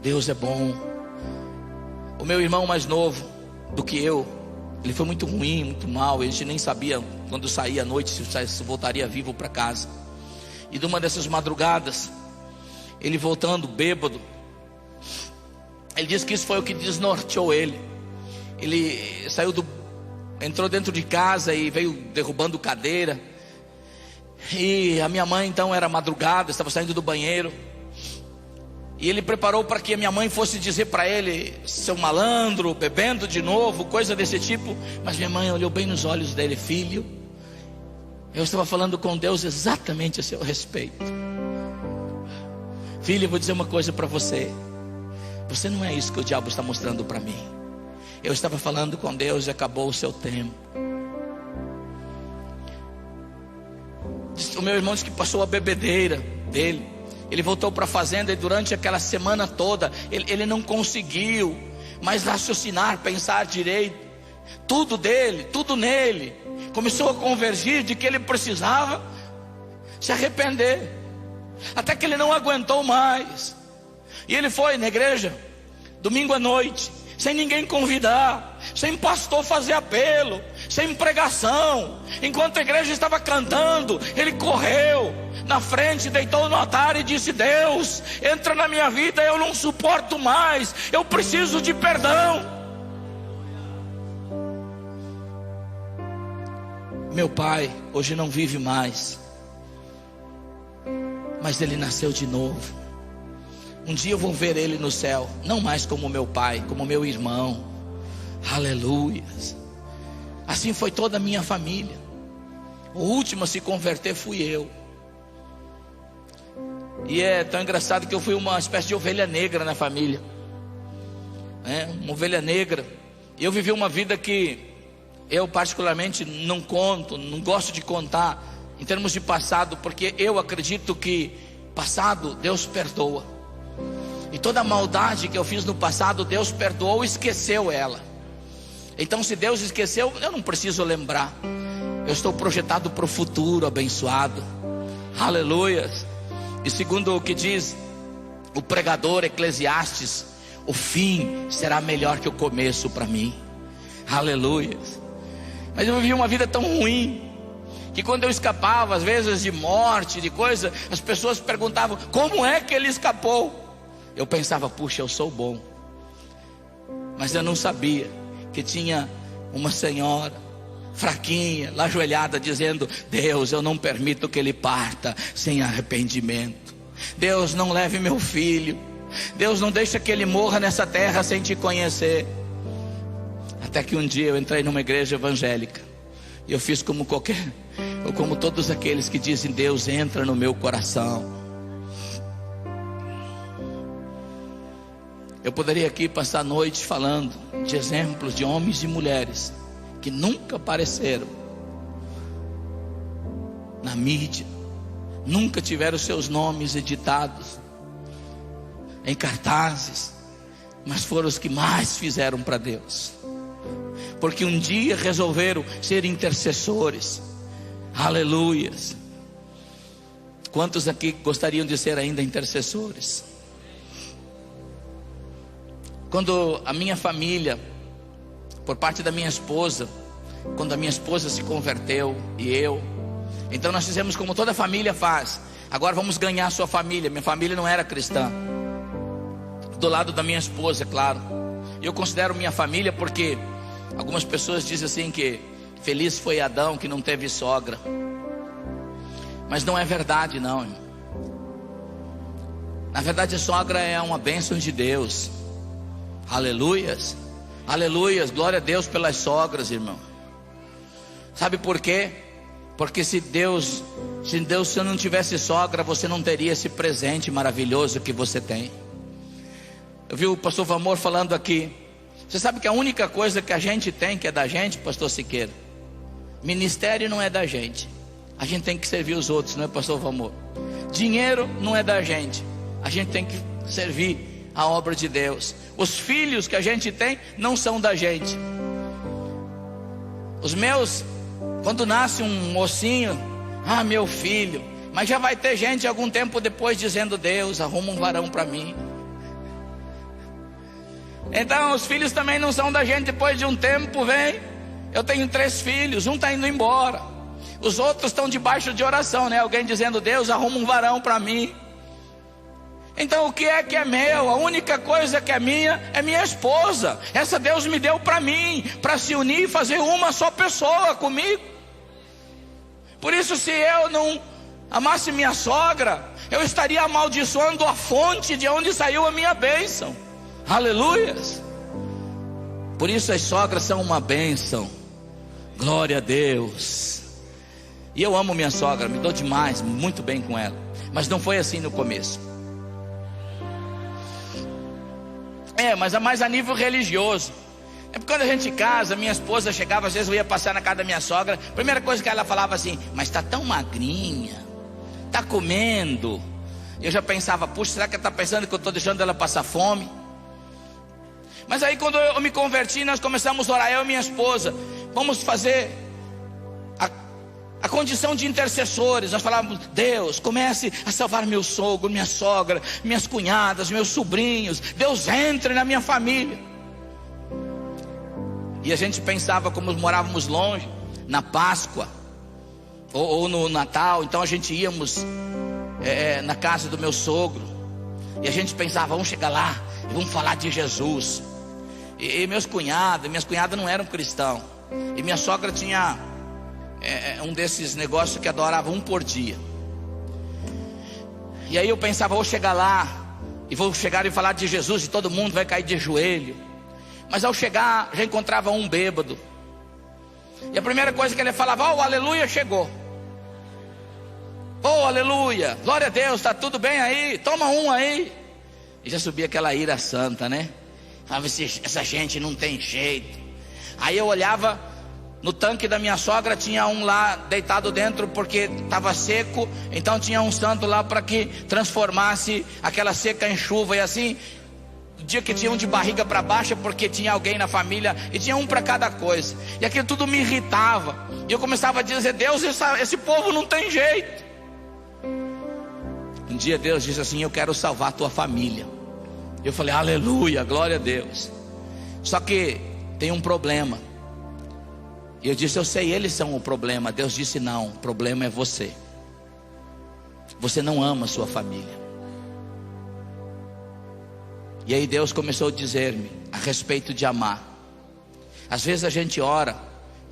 Deus é bom. O meu irmão mais novo do que eu, ele foi muito ruim, muito mal. A gente nem sabia quando saía à noite se voltaria vivo para casa. E de uma dessas madrugadas, ele voltando bêbado, ele disse que isso foi o que desnorteou ele. Ele entrou dentro de casa e veio derrubando cadeira. E a minha mãe então era madrugada, estava saindo do banheiro. E ele preparou para que a minha mãe fosse dizer para ele: seu malandro, bebendo de novo, coisa desse tipo. Mas minha mãe olhou bem nos olhos dele: filho, eu estava falando com Deus exatamente a seu respeito. Filho, eu vou dizer uma coisa para você. Você não é isso que o diabo está mostrando para mim. Eu estava falando com Deus e acabou o seu tempo. O meu irmão disse que passou a bebedeira dele. Ele voltou para a fazenda e durante aquela semana toda ele não conseguiu mais raciocinar, pensar direito. Tudo dele, tudo nele começou a convergir de que ele precisava se arrepender. Até que ele não aguentou mais. E ele foi na igreja domingo à noite, sem ninguém convidar, sem pastor fazer apelo, sem pregação. Enquanto a igreja estava cantando, ele correu na frente, deitou no altar e disse: Deus, entra na minha vida, eu não suporto mais, eu preciso de perdão. Meu pai hoje não vive mais, mas ele nasceu de novo. Um dia eu vou ver ele no céu, não mais como meu pai, como meu irmão. Aleluia. Assim foi toda a minha família. O último a se converter fui eu. E é tão engraçado que eu fui uma espécie de ovelha negra na família. Uma ovelha negra. E eu vivi uma vida que eu particularmente não conto, não gosto de contar em termos de passado, porque eu acredito que passado Deus perdoa. E toda a maldade que eu fiz no passado, Deus perdoou e esqueceu ela. Então se Deus esqueceu, eu não preciso lembrar. Eu estou projetado para o futuro abençoado. Aleluia. E segundo o que diz o pregador Eclesiastes, o fim será melhor que o começo para mim. Aleluia. Mas eu vivi uma vida tão ruim que quando eu escapava às vezes de morte, de coisa, as pessoas perguntavam: como é que ele escapou? Eu pensava: puxa, eu sou bom. Mas eu não sabia que tinha uma senhora fraquinha, lá ajoelhada, dizendo: Deus, eu não permito que ele parta sem arrependimento. Deus, não leve meu filho. Deus, não deixa que ele morra nessa terra sem te conhecer. Até que um dia eu entrei numa igreja evangélica e eu fiz como todos aqueles que dizem: Deus, entra no meu coração. Eu poderia aqui passar a noite falando de exemplos de homens e mulheres que nunca apareceram na mídia, nunca tiveram seus nomes editados em cartazes, mas foram os que mais fizeram para Deus, porque um dia resolveram ser intercessores. Aleluias. Quantos aqui gostariam de ser ainda intercessores? Quando a minha família, por parte da minha esposa, quando a minha esposa se converteu e eu, então nós fizemos como toda família faz: agora vamos ganhar a sua família. Minha família não era cristã, do lado da minha esposa, é claro. Eu considero minha família porque algumas pessoas dizem assim que feliz foi Adão que não teve sogra. Mas não é verdade não, irmão. Na verdade a sogra é uma bênção de Deus. Aleluias, aleluias, glória a Deus pelas sogras, irmão. Sabe por quê? Porque se Deus não tivesse sogra, você não teria esse presente maravilhoso que você tem. Eu vi o pastor Vamor falando aqui. Você sabe que a única coisa que a gente tem, que é da gente, pastor Siqueira, ministério não é da gente. A gente tem que servir os outros, não é, pastor Vamor? Dinheiro não é da gente. A gente tem que servir a obra de Deus. Os filhos que a gente tem não são da gente. Os meus Quando nasce um mocinho, ah, meu filho. Mas já vai ter gente algum tempo depois dizendo: Deus, arruma um varão para mim. Então os filhos também não são da gente. Depois de um tempo vem. Eu tenho 3 filhos, um está indo embora, os outros estão debaixo de oração, né? Alguém dizendo: Deus, arruma um varão para mim. Então o que é meu? A única coisa que é minha esposa. Essa Deus me deu para mim, para se unir e fazer uma só pessoa comigo. Por isso, se eu não amasse minha sogra, eu estaria amaldiçoando a fonte de onde saiu a minha bênção. Aleluias. Por isso as sogras são uma bênção. Glória a Deus. E eu amo minha sogra, me dou demais, muito bem com ela. Mas não foi assim no começo. Mas é mais a nível religioso. É porque quando a gente casa, minha esposa chegava, às vezes eu ia passar na casa da minha sogra. A primeira coisa que ela falava assim: mas está tão magrinha, está comendo. Eu já pensava: puxa, será que ela está pensando que eu estou deixando ela passar fome? Mas aí quando eu me converti, nós começamos a orar, eu e minha esposa. Vamos fazer a condição de intercessores. Nós falávamos: Deus, comece a salvar meu sogro, minha sogra, minhas cunhadas, meus sobrinhos. Deus, entre na minha família. E a gente pensava, como morávamos longe, na Páscoa ou no Natal, então a gente íamos na casa do meu sogro. E a gente pensava: vamos chegar lá e vamos falar de Jesus. E minhas cunhadas não eram cristãos. E minha sogra tinha um desses negócios que adorava um por dia. E aí eu pensava: vou chegar lá e vou chegar e falar de Jesus e todo mundo vai cair de joelho. Mas ao chegar, já encontrava um bêbado. E a primeira coisa que ele falava: oh, aleluia, chegou. Oh, aleluia, glória a Deus, está tudo bem aí? Toma um aí. E já subia aquela ira santa, né? Falava: essa gente não tem jeito. Aí eu olhava no tanque da minha sogra, tinha um lá deitado dentro porque estava seco. Então tinha um santo lá para que transformasse aquela seca em chuva. E assim, o dia que tinha um de barriga para baixo, porque tinha alguém na família, e tinha um para cada coisa. E aquilo tudo me irritava. E eu começava a dizer: Deus, esse povo não tem jeito. Um dia Deus disse assim: eu quero salvar a tua família. Eu falei: aleluia, glória a Deus. Só que tem um problema. E eu disse: eu sei, eles são o problema. Deus disse: não, o problema é você. Você não ama a sua família. E aí Deus começou a dizer-me a respeito de amar. Às vezes a gente ora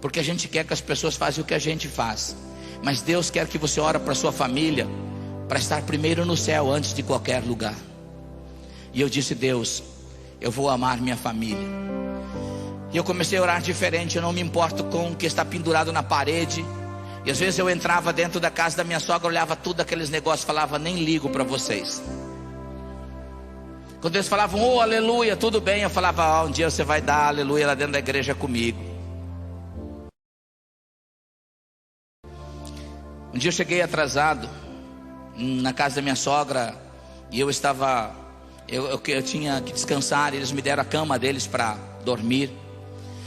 porque a gente quer que as pessoas façam o que a gente faz. Mas Deus quer que você ore para a sua família, para estar primeiro no céu antes de qualquer lugar. E eu disse: Deus, eu vou amar minha família. E eu comecei a orar diferente. Eu não me importo com o que está pendurado na parede. E às vezes eu entrava dentro da casa da minha sogra, olhava tudo aqueles negócios, falava: nem ligo para vocês. Quando eles falavam: oh, aleluia, tudo bem, eu falava: um dia você vai dar aleluia lá dentro da igreja comigo. Um dia eu cheguei atrasado na casa da minha sogra. E eu estava, eu tinha que descansar. Eles me deram a cama deles para dormir.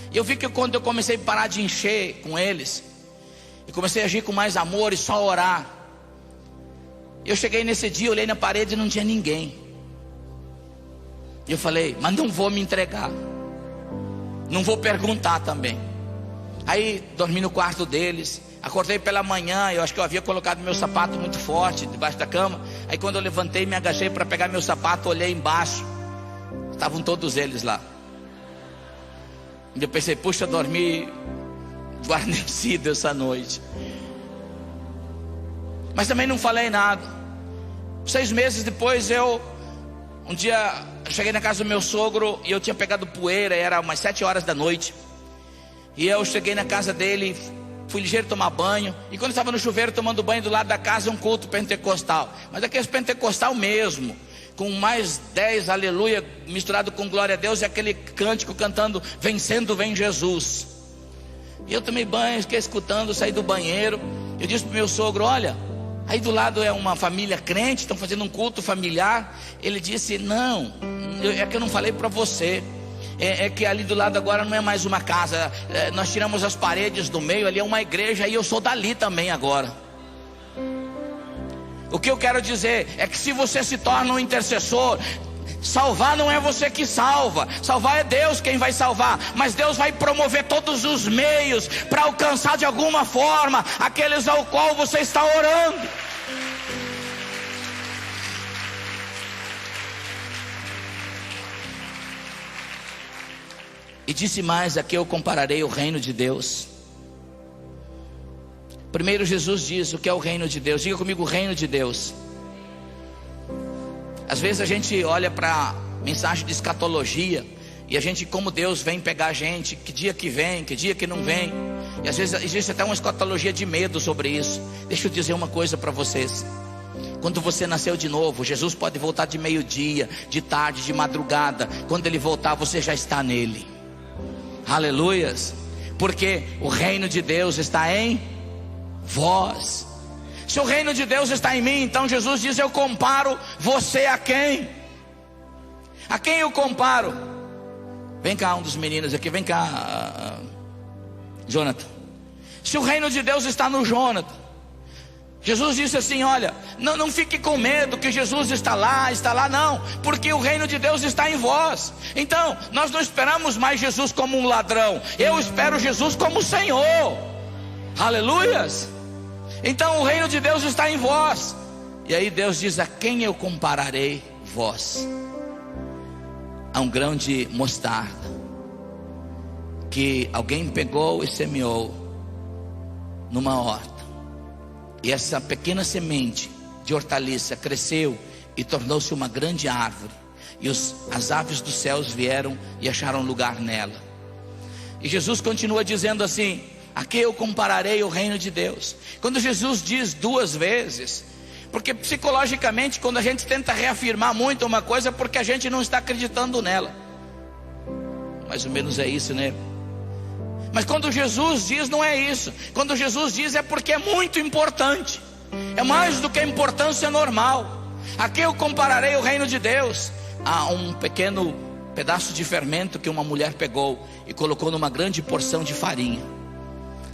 E eu vi que quando eu comecei a parar de encher com eles, e comecei a agir com mais amor e só orar, eu cheguei nesse dia, olhei na parede e não tinha ninguém. E eu falei: mas não vou me entregar, não vou perguntar também. Aí dormi no quarto deles. Acordei pela manhã, eu acho que eu havia colocado meu sapato muito forte debaixo da cama. Aí quando eu levantei, me agachei para pegar meu sapato, olhei embaixo, estavam todos eles lá. E eu pensei: puxa, eu dormi guarnecido essa noite. Mas também não falei nada. 6 meses depois, um dia cheguei na casa do meu sogro e eu tinha pegado poeira, era umas 7 horas da noite. E eu cheguei na casa dele, fui ligeiro tomar banho. E quando eu estava no chuveiro tomando banho, do lado da casa, um culto pentecostal. Mas aqueles pentecostal mesmo, com mais 10 aleluia misturado com glória a Deus, e aquele cântico cantando: vencendo vem Jesus. E eu tomei banho, fiquei escutando, saí do banheiro. Eu disse para o meu sogro: olha, aí do lado é uma família crente, estão fazendo um culto familiar. Ele disse: não, é que eu não falei para você. é que ali do lado agora não é mais uma casa, nós tiramos as paredes do meio, ali é uma igreja, e eu sou dali também agora. O que eu quero dizer é que se você se torna um intercessor, salvar não é você que salva, salvar é Deus quem vai salvar, mas Deus vai promover todos os meios para alcançar de alguma forma aqueles ao qual você está orando. E disse mais: a que eu compararei o reino de Deus? Primeiro Jesus diz o que é o reino de Deus. Diga comigo: o reino de Deus. Às vezes a gente olha para a mensagem de escatologia e a gente, como Deus vem pegar a gente, que dia que vem, que dia que não vem. E às vezes existe até uma escatologia de medo sobre isso. Deixa eu dizer uma coisa para vocês: quando você nasceu de novo, Jesus pode voltar de meio-dia, de tarde, de madrugada. Quando Ele voltar, você já está nele. Aleluias. Porque o reino de Deus está em vós. Se o reino de Deus está em mim, então Jesus diz: eu comparo você a quem? A quem eu comparo? Vem cá, um dos meninos aqui, vem cá, Jonathan. Se o reino de Deus está no Jonathan, Jesus disse assim: olha, não fique com medo que Jesus está lá, não, porque o reino de Deus está em vós. Então, nós não esperamos mais Jesus como um ladrão, eu espero Jesus como Senhor. Aleluias. Então o reino de Deus está em vós. E aí Deus diz: a quem eu compararei vós? A um grão de mostarda que alguém pegou e semeou numa horta, e essa pequena semente de hortaliça cresceu e tornou-se uma grande árvore, e as aves dos céus vieram e acharam lugar nela. E Jesus continua dizendo assim: a que eu compararei o reino de Deus? Quando Jesus diz duas vezes, porque psicologicamente quando a gente tenta reafirmar muito uma coisa, é porque a gente não está acreditando nela. Mais ou menos é isso, né? Mas quando Jesus diz, não é isso. Quando Jesus diz, é porque é muito importante. É mais do que a importância normal. A que eu compararei o reino de Deus? A um pequeno pedaço de fermento que uma mulher pegou e colocou numa grande porção de farinha,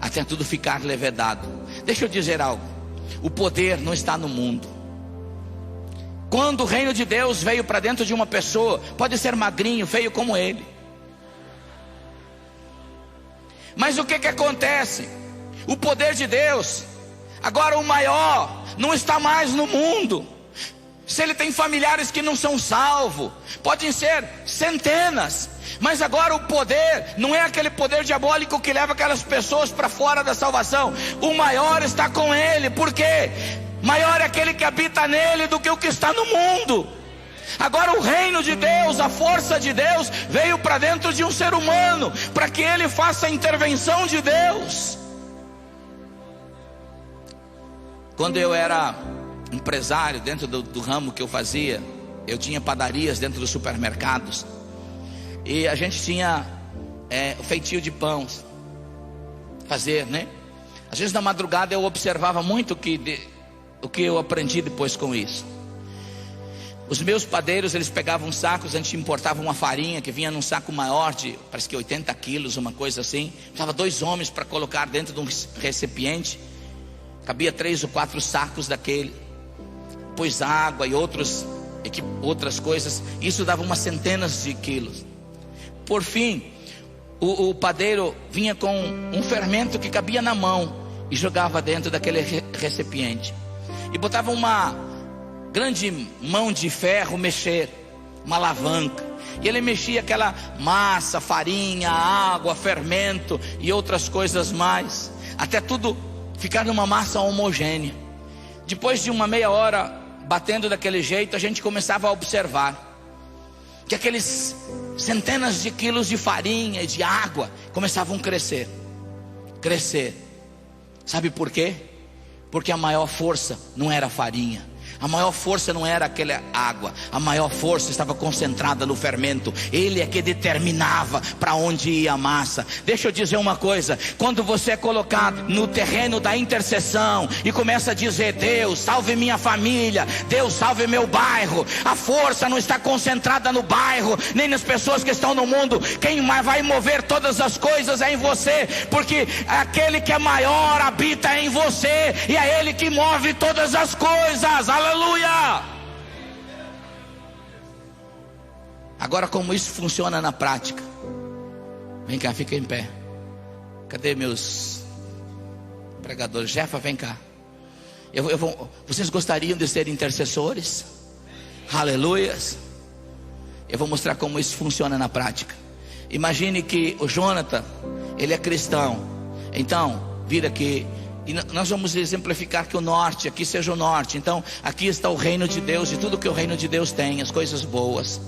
até tudo ficar levedado. Deixa eu dizer algo: o poder não está no mundo. Quando o reino de Deus veio para dentro de uma pessoa, pode ser magrinho, feio como ele, mas o que acontece? O poder de Deus, agora o maior, não está mais no mundo. Se ele tem familiares que não são salvos, podem ser centenas, mas agora o poder não é aquele poder diabólico que leva aquelas pessoas para fora da salvação. O maior está com ele. Por quê? Maior é aquele que habita nele do que o que está no mundo. Agora o reino de Deus, a força de Deus veio para dentro de um ser humano, para que ele faça a intervenção de Deus. Quando eu era empresário, dentro do ramo que eu fazia, eu tinha padarias dentro dos supermercados, e a gente tinha feitio de pães, fazer, né? Às vezes na madrugada eu observava muito o que eu aprendi depois com isso. Os meus padeiros, eles pegavam sacos, a gente importava uma farinha que vinha num saco maior de, parece que 80 quilos, uma coisa assim. Precisava 2 homens para colocar dentro de um recipiente, cabia 3 ou 4 sacos daquele, pôs água e outras coisas, isso dava umas centenas de quilos. Por fim, o padeiro vinha com um fermento que cabia na mão e jogava dentro daquele recipiente, e botava uma grande mão de ferro mexer, uma alavanca, e ele mexia aquela massa, farinha, água, fermento e outras coisas mais, até tudo ficar numa massa homogênea. Depois de uma meia hora batendo daquele jeito, a gente começava a observar que aqueles centenas de quilos de farinha e de água começavam a crescer. Sabe por quê? Porque a maior força não era a farinha, A maior força não era aquela água, a maior força estava concentrada no fermento. Ele é que determinava para onde ia a massa. Deixa eu dizer uma coisa: quando você é colocado no terreno da intercessão e começa a dizer: Deus, salve minha família, Deus, salve meu bairro, a força não está concentrada no bairro, nem nas pessoas que estão no mundo. Quem vai mover todas as coisas é em você, porque aquele que é maior habita em você, e é Ele que move todas as coisas. Aleluia! Agora, como isso funciona na prática? Vem cá, fica em pé. Cadê meus pregadores? Jefa, vem cá. Vocês gostariam de ser intercessores? Aleluias. Eu vou mostrar como isso funciona na prática. Imagine que o Jonathan, ele é cristão. Então, vira aqui. E nós vamos exemplificar que o norte, aqui seja o norte. Então, aqui está o reino de Deus e tudo que o reino de Deus tem, as coisas boas.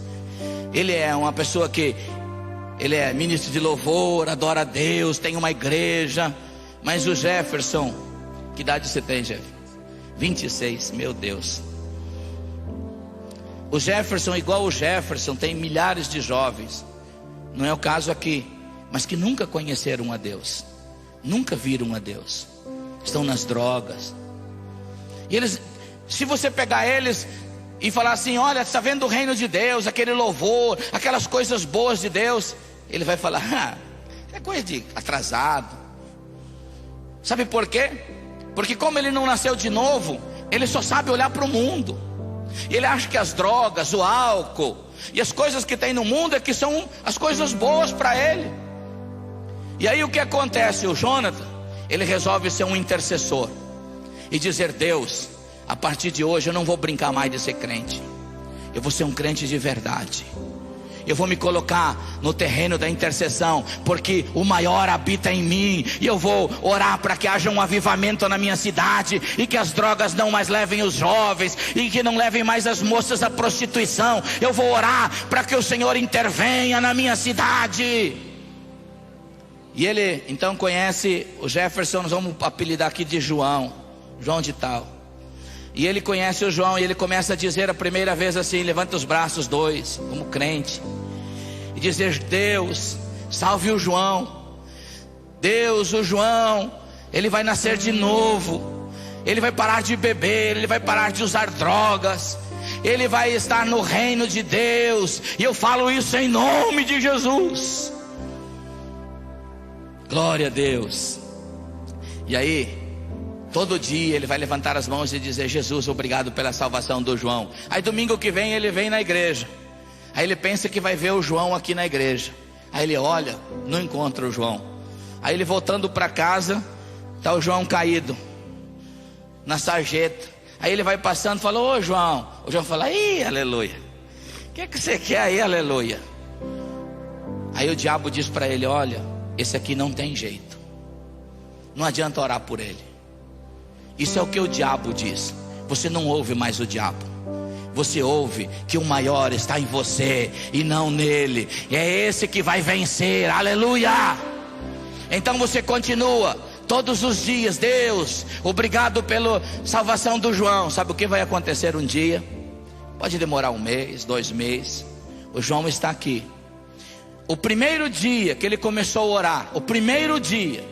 Ele é uma pessoa que, ele é ministro de louvor, adora a Deus, tem uma igreja. Mas o Jefferson, que idade você tem, Jeff? 26, meu Deus. O Jefferson, igual o Jefferson, tem milhares de jovens, não é o caso aqui, mas que nunca conheceram a Deus, nunca viram a Deus, estão nas drogas. E eles, se você pegar eles e falar assim: olha, está vendo o reino de Deus, aquele louvor, aquelas coisas boas de Deus, ele vai falar: é coisa de atrasado. Sabe por quê? Porque como ele não nasceu de novo, ele só sabe olhar para o mundo. Ele acha que as drogas, o álcool e as coisas que tem no mundo é que são as coisas boas para ele. E aí o que acontece? O Jonathan, ele resolve ser um intercessor e dizer: Deus, a partir de hoje eu não vou brincar mais de ser crente, eu vou ser um crente de verdade. Eu vou me colocar no terreno da intercessão, porque o maior habita em mim. E eu vou orar para que haja um avivamento na minha cidade, e que as drogas não mais levem os jovens, e que não levem mais as moças à prostituição. Eu vou orar para que o Senhor intervenha na minha cidade. E ele então conhece o Jefferson, nós vamos apelidar aqui de João de tal. E ele conhece o João, e ele começa a dizer a primeira vez assim: levanta os braços, dois, como crente, e dizer: Deus, salve o João. Deus, o João, ele vai nascer de novo, ele vai parar de beber, ele vai parar de usar drogas, ele vai estar no reino de Deus. E eu falo isso em nome de Jesus. Glória a Deus. E aí, todo dia ele vai levantar as mãos e dizer: Jesus, obrigado pela salvação do João. Aí domingo que vem ele vem na igreja. Aí ele pensa que vai ver o João aqui na igreja. Aí ele olha, não encontra o João. Aí ele voltando para casa, está o João caído na sarjeta. Aí ele vai passando e fala: ô João. O João fala: ih, aleluia, o que é que você quer aí, aleluia? Aí o diabo diz para ele: olha, esse aqui não tem jeito, não adianta orar por ele. Isso é o que o diabo diz. Você não ouve mais o diabo, você ouve que o maior está em você e não nele. E é esse que vai vencer, aleluia. Então você continua todos os dias: Deus, obrigado pela salvação do João. Sabe o que vai acontecer um dia? Pode demorar 1 mês, 2 meses. O João está aqui. O primeiro dia que ele começou a orar, o primeiro dia,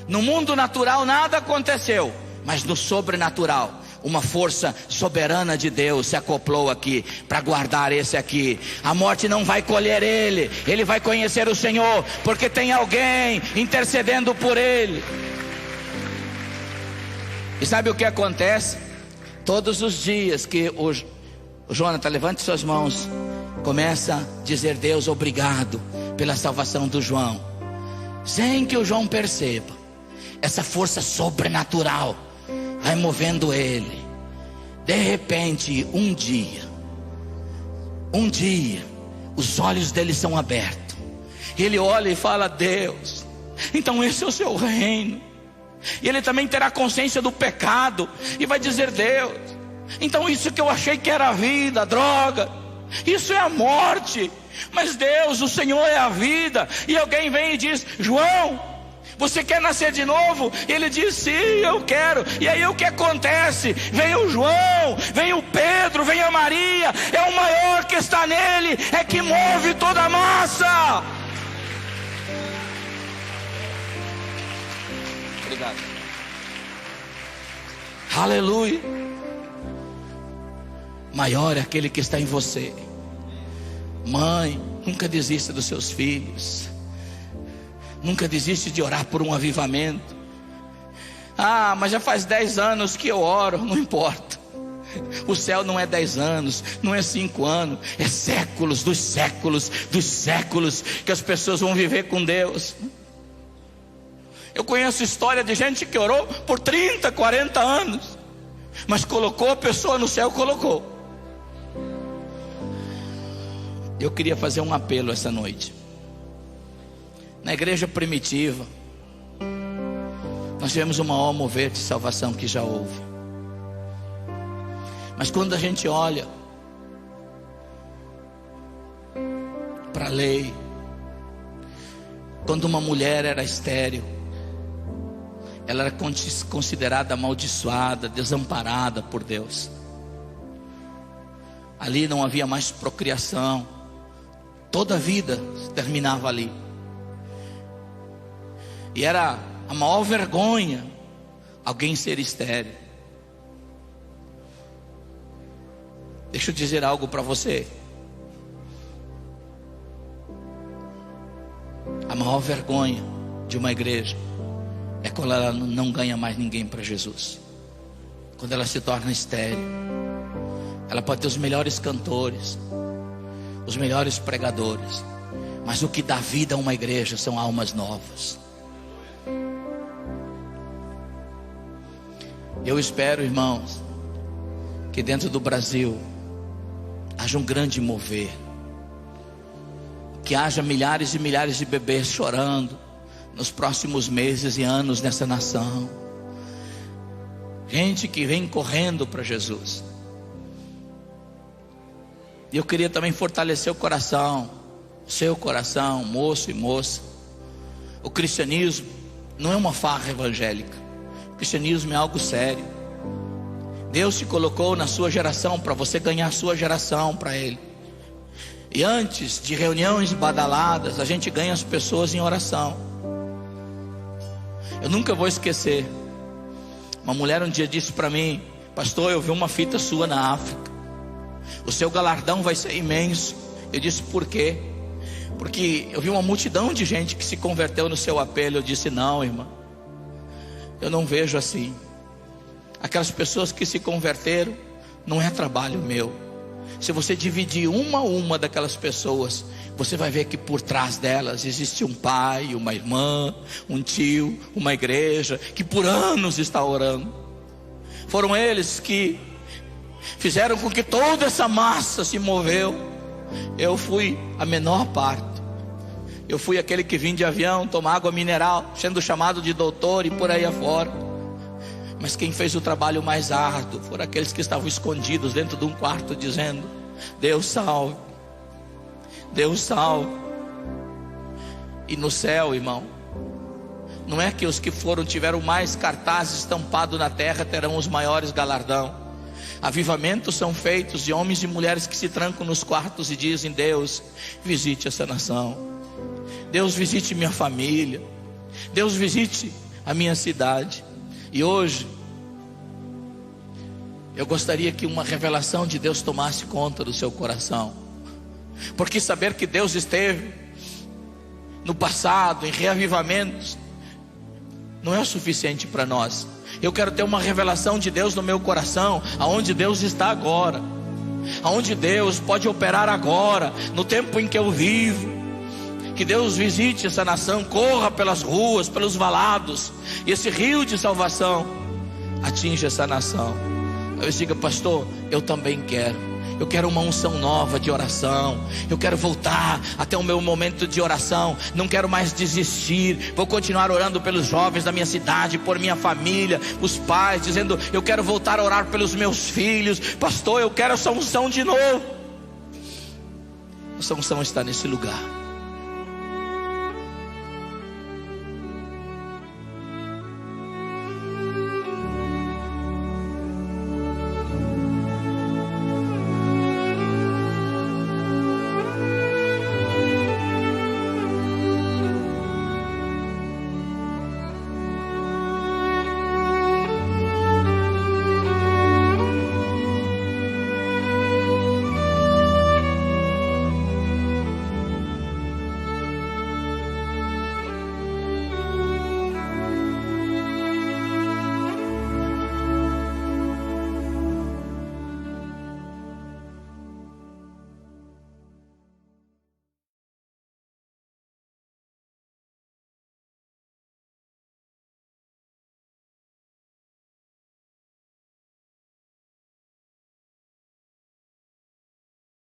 no mundo natural nada aconteceu, mas no sobrenatural, uma força soberana de Deus se acoplou aqui para guardar esse aqui. A morte não vai colher ele, ele vai conhecer o Senhor, porque tem alguém intercedendo por ele. E sabe o que acontece? Todos os dias que o Jonathan, levante suas mãos, começa a dizer: Deus, obrigado pela salvação do João, sem que o João perceba, essa força sobrenatural vai movendo ele. De repente, um dia, os olhos dele são abertos. Ele olha e fala: Deus, então esse é o seu reino. E ele também terá consciência do pecado e vai dizer: Deus, então isso que eu achei que era a vida, a droga, isso é a morte. Mas Deus, o Senhor é a vida. E alguém vem e diz: João, Você quer nascer de novo? Ele diz: sim, eu quero. E aí o que acontece? Vem o João, vem o Pedro, vem a Maria. É o maior que está nele, é que move toda a massa. Obrigado. Aleluia. Maior é aquele que está em você. Mãe, nunca desista dos seus filhos. Nunca desiste de orar por um avivamento. Ah, mas já faz 10 anos que eu oro. Não importa. O céu não é 10 anos, não é 5 anos. É séculos dos séculos dos séculos que as pessoas vão viver com Deus. Eu conheço história de gente que orou por 30, 40 anos, mas colocou a pessoa no céu, colocou. Eu queria fazer um apelo essa noite. Na igreja primitiva, nós tivemos o maior mover de salvação que já houve. Mas quando a gente olha para a lei, quando uma mulher era estéril, ela era considerada amaldiçoada, desamparada por Deus. Ali não havia mais procriação. Toda a vida terminava ali. E era a maior vergonha alguém ser estéril. Deixa eu dizer algo para você. A maior vergonha de uma igreja é quando ela não ganha mais ninguém para Jesus. Quando ela se torna estéril. Ela pode ter os melhores cantores, os melhores pregadores, mas o que dá vida a uma igreja são almas novas. Eu espero, irmãos, que dentro do Brasil haja um grande mover, que haja milhares e milhares de bebês chorando nos próximos meses e anos nessa nação. Gente que vem correndo para Jesus. E eu queria também fortalecer o coração, seu coração, moço e moça. O cristianismo não é uma farra evangélica. O cristianismo é algo sério. Deus te colocou na sua geração para você ganhar a sua geração para Ele. E antes de reuniões badaladas, a gente ganha as pessoas em oração. Eu nunca vou esquecer. Uma mulher um dia disse para mim: pastor, eu vi uma fita sua na África. O seu galardão vai ser imenso. Eu disse: por quê? Porque eu vi uma multidão de gente que se converteu no seu apelo. Eu disse: não, irmã, eu não vejo assim. Aquelas pessoas que se converteram não é trabalho meu. Se você dividir uma a uma daquelas pessoas, você vai ver que por trás delas existe um pai, uma irmã, um tio, uma igreja que por anos está orando. Foram eles que fizeram com que toda essa massa se moveu. Eu fui a menor parte. Eu fui aquele que vim de avião tomar água mineral, sendo chamado de doutor e por aí afora. Mas quem fez o trabalho mais árduo foram aqueles que estavam escondidos dentro de um quarto dizendo: Deus salve, Deus salve. E no céu, irmão, não é que os que tiveram mais cartazes estampados na terra terão os maiores galardão. Avivamentos são feitos de homens e mulheres que se trancam nos quartos e dizem: Deus, visite essa nação. Deus, visite minha família. Deus, visite a minha cidade. E hoje eu gostaria que uma revelação de Deus tomasse conta do seu coração. Porque saber que Deus esteve no passado em reavivamentos não é o suficiente para nós. Eu quero ter uma revelação de Deus no meu coração, aonde Deus está agora, aonde Deus pode operar agora, no tempo em que eu vivo. Que Deus visite essa nação, corra pelas ruas, pelos valados, e esse rio de salvação atinja essa nação. Eu digo: pastor, eu também quero. Eu quero uma unção nova de oração. Eu quero voltar até o meu momento de oração. Não quero mais desistir. Vou continuar orando pelos jovens da minha cidade, por minha família, os pais, dizendo: eu quero voltar a orar pelos meus filhos. Pastor, eu quero essa unção de novo. Essa unção está nesse lugar.